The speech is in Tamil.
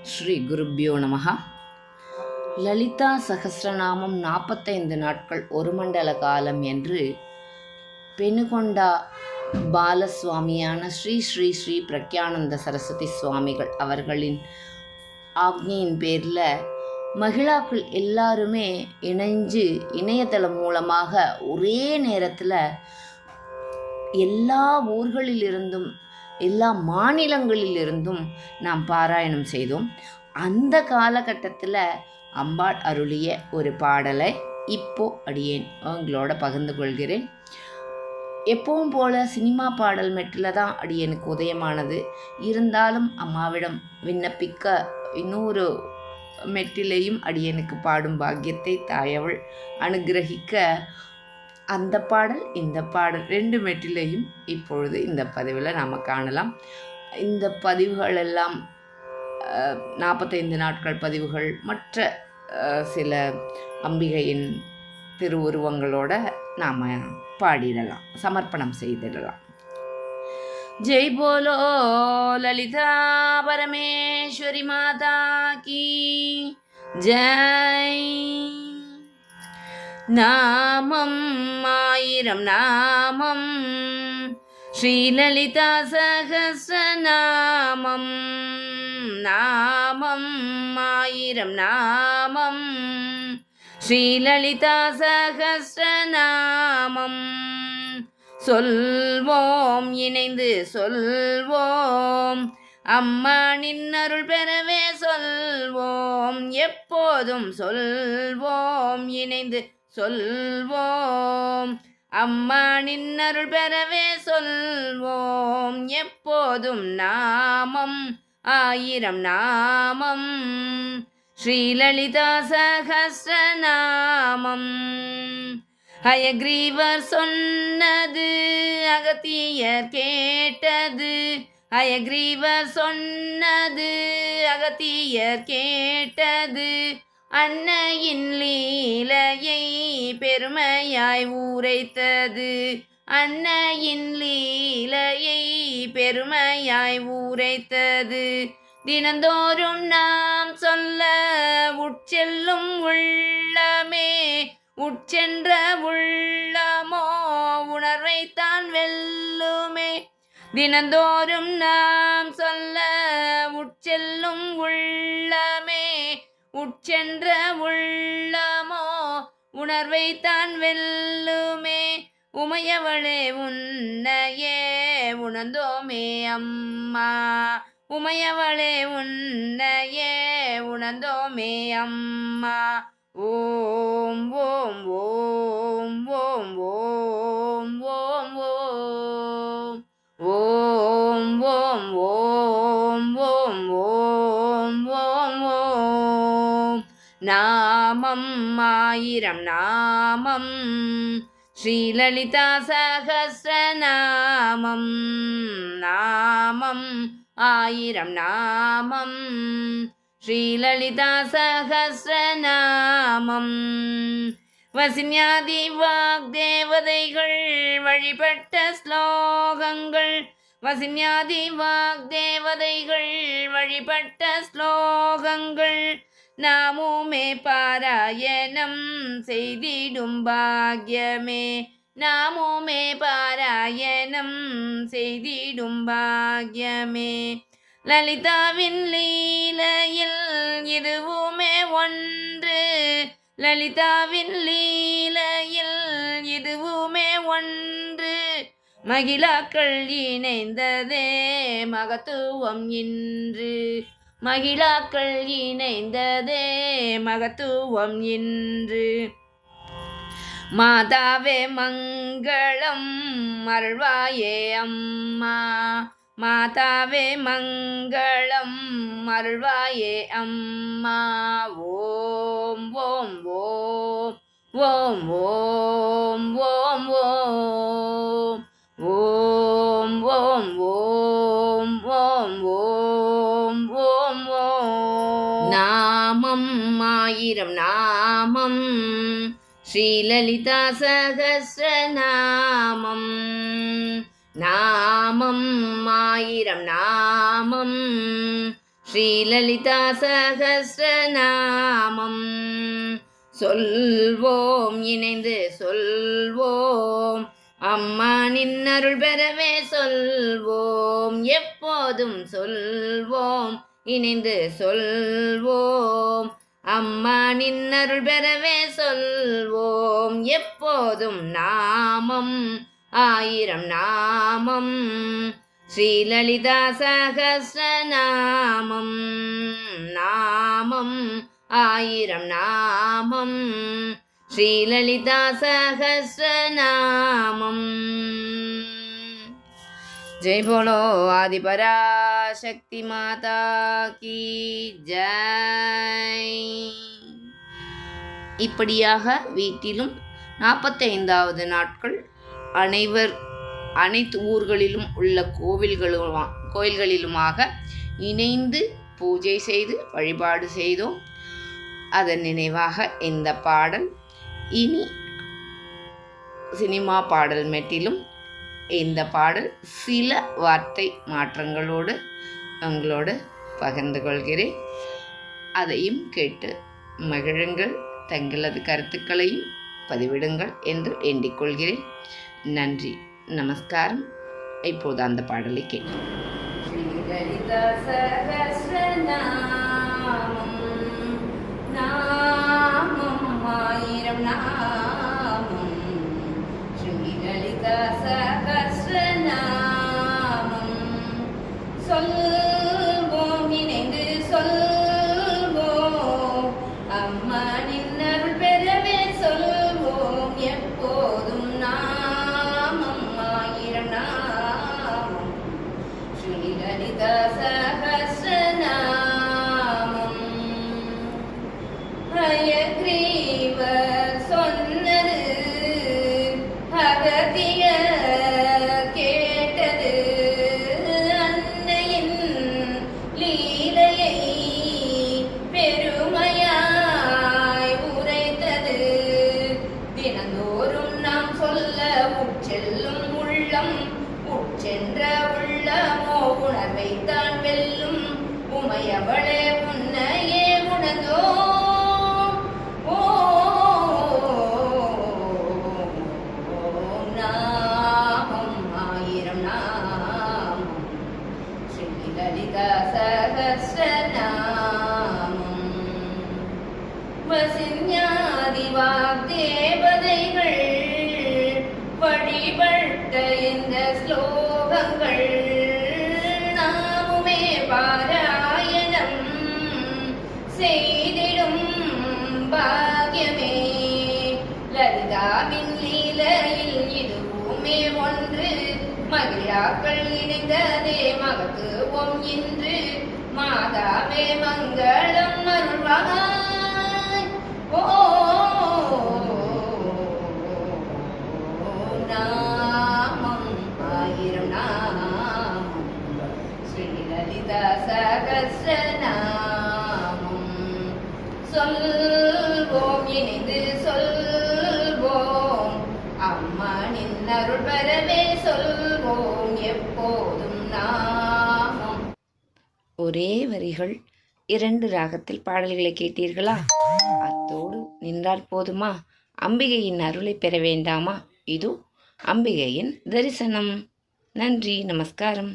ஸ்ரீ குருப்யோ நமஹ. லலிதா சகஸ்ரநாமம் 45 நாட்கள் ஒரு மண்டல காலம் என்று பெனுகொண்டா பாலசுவாமியான ஸ்ரீ ஸ்ரீ ஸ்ரீ பிரக்யானந்த சரஸ்வதி சுவாமிகள் அவர்களின் ஆக்ஞையின் பேரில் மகிழாக்கள் எல்லாருமே இணைஞ்சு இணையதளம் மூலமாக ஒரே நேரத்தில் எல்லா ஊர்களிலிருந்தும் எல்லா மாநிலங்களிலிருந்தும் நாம் பாராயணம் செய்தோம். அந்த காலகட்டத்தில் அம்பாள் அருளிய ஒரு பாடலை இப்போ அடியேன் உங்களோட பகிர்ந்து கொள்கிறேன். எப்பவும் போல் சினிமா பாடல் மெட்டில் தான் அடியேனுக்கு உதயமானது. இருந்தாலும் அம்மாவிடம் விண்ணப்பிக்க இன்னொரு மெட்டிலையும் அடியனுக்கு பாடும் பாக்கியத்தை தாயவள் அனுகிரகிக்க அந்த பாடல் இந்த பாடல் 2 மெட்டிலையும் இப்பொழுது இந்த பதிவில் நாம் காணலாம். இந்த பதிவுகள் எல்லாம் 45 நாட்கள் பதிவுகள் மற்ற சில அம்பிகையின் திருவுருவங்களோட நாம் பாடிடலாம், சமர்ப்பணம் செய்திடலாம். ஜெய் போலோ லலிதா பரமேஸ்வரி மாதா கி ஜெய். நாமம் ஆயிரம் நாமம் ஸ்ரீலலிதா சகஸ்ரநாமம். நாமம் ஆயிரம் நாமம் ஸ்ரீலலிதா சகஸ்ரநாமம். சொல்வோம் இணைந்து சொல்வோம், அம்மானின் அருள் பெறவே சொல்வோம். எப்போதும் சொல்வோம் இணைந்து சொல்வோம், அம்மானின் அருள் பெறவே சொல்வோம். எப்போதும் நாமம் ஆயிரம் நாமம் ஸ்ரீலலிதா சகஸ்ரநாமம். ஹயக்ரீவர் சொன்னது அகத்தியர் கேட்டது, ஹயக்ரீவர் சொன்னது அகத்தியர் கேட்டது. அன்னையின் லீலையை பெருமையாய் ஊரைத்தது, அன்னையின் லீலையை பெருமையாய் ஊரைத்தது. தினந்தோறும் நாம் சொல்ல உட்செல்லும் உள்ளமே, உட்சென்ற உள்ளமோ உணர்வைத்தான் வெல்லுமே. தினந்தோறும் நாம் சொல்ல உட்செல்லும் உள்ளமே, உட்சென்ற உள்ளமோ உணர்வைத்தான் வெல்லுமே. உமையவளே உன்னையே உணர்ந்தோமே அம்மா, உமையவளே உன்னையே உணர்ந்தோமே அம்மா. ஓம் ஓம் ஓம் ஓம் ஓம் ஓம் ஓம் ஓம் ஓம் ஓம் ஓம் ஓம் ஓம். நாமம் ஆயிரம் நாமம் ஸ்ரீலலிதா சகஸ்ரநாமம். நாமம் ஆயிரம் நாமம் ஸ்ரீலலிதா சகஸ்ரநாமம். வசின்யாதி வாக்தேவதைகள் வழிபட்ட ஸ்லோகங்கள், வசின்யாதி வாக்தேவதைகள் வழிபட்ட ஸ்லோகங்கள். நாமுமே பாராயணம் செய்திடும் பாக்யமே, நாமுமே பாராயணம் செய்திடும் பாக்யமே. லலிதாவின் லீலையில் இதுவுமே ஒன்று, லலிதாவின் லீலையில் இதுவுமே ஒன்று. மகிழாக்கள் இணைந்ததே மகத்துவம் இன்று, மகிழாக்கள் இணைந்ததே மகத்துவம் இன்று. மாதாவே மங்களம் அருள்வாயே அம்மா, மாதாவே மங்களம் அருள்வாயே அம்மா. ஓம் ஓம் ஓம் ஓம் ஓம் ஓம் ஓம் ஓம் ஓம் ஓம் ஓம் ஓம் ஓம். நாமம் ஆயிரம் நாமம் ஸ்ரீலலிதா சகஸ்ரநாமம். நாமம் ஆயிரம் நாமம் ஸ்ரீலலிதா சகஸ்ரநாமம் சொல்வோம், இணைந்து சொல்வோம். அம்மா நின் அருள் பெறவே சொல்வோம், எப்போதும் சொல்வோம், இணைந்து சொல்வோம். அம்மா நின் அருள் பெறவே சொல்வோம், எப்போதும் நாமம் ஆயிரம் நாமம். ஸ்ரீலலிதா சகஸ்ரநாமம் நாமம் ஆயிரம் நாமம். ஸ்ரீலலிதா சகஸ்ரநாமம். ஜெய் போலோ ஆதிபராசக்தி மாதா கி ஜெய். இப்படியாக வீட்டிலும் 45வது நாட்கள் அனைத்து ஊர்களிலும் உள்ள கோயில்களிலுமாக இணைந்து பூஜை செய்து வழிபாடு செய்தோம். அதன் நினைவாக இந்த பாடல் இனி சினிமா பாடல் மெட்டிலும் இந்த பாடல் சில வார்த்தை மாற்றங்களோடு உங்களோடு பகிர்ந்து கொள்கிறேன். அதையும் கேட்டு மகிழுங்கள், தங்களது கருத்துக்களையும் பதிவிடுங்கள் என்று எண்ணிக்கொள்கிறேன். நன்றி, நமஸ்காரம். இப்போது அந்த பாடலை கேட்கும். ஸ்ரீலலிதா சகஸ்ரநாமம் நாமம் ஆயிரம் நாமம். ஸ்ரீலலிதா சகஸ்ரநாமம் சொல்வோம், இணைந்து சொல்வோம். அம்மா நின் அருள் பெறவே சொல்வோம், எப்போதும் நாமம் ஆயிரம் நாமம். ஸ்ரீலலிதா சகஸ்ரநாமம். ஹயக்ரீவர் சொன்னது அகத்தியர் கேட்டது, அன்னையின் லீலையை பெருமையாய் உரைத்தது. தினந்தோறும் நாம் சொல்ல உட்செல்லும் உள்ளம், உட்சென்ற உள்ளமோ உணர்வைத்தான் வெல்லும். உமையவளே உன்னையே உணர்ந்தோ நாமம் ஆயிரம் நாமம். ஸ்ரீலலிதா சகஸ்ரநாமம். வசின்யாதி வாக்தேவதைகள் வழிபட்ட இந்த ஸ்லோகங்கள் நாமுமே பாராயணம் செய்திடும் பாக்யமே. லலிதாவின் லீலையில் இதுவுமே ஒன்று, மகிழாக்கள் இணைந்ததே மகத்துவம் இன்று. மாதாவே மங்களம் அருள்வாய். ஓ நாமம் ஆயிரம் நாமம். ஸ்ரீலலிதா சகஸ்ரநாமம் சொல்வோம், இணைந்து சொல்வோம். அம்மா நின் அருள் பெறவே சொல்வோம், எப்போதும் நாமம். ஒரே வரிகள் 2 ராகத்தில் பாடல்களை கேட்டீர்களா? அத்தோடு நின்றால் போதுமா? அம்பிகையின் அருளை பெற வேண்டாமா? இதோ அம்பிகையின் தரிசனம். நன்றி, நமஸ்காரம்.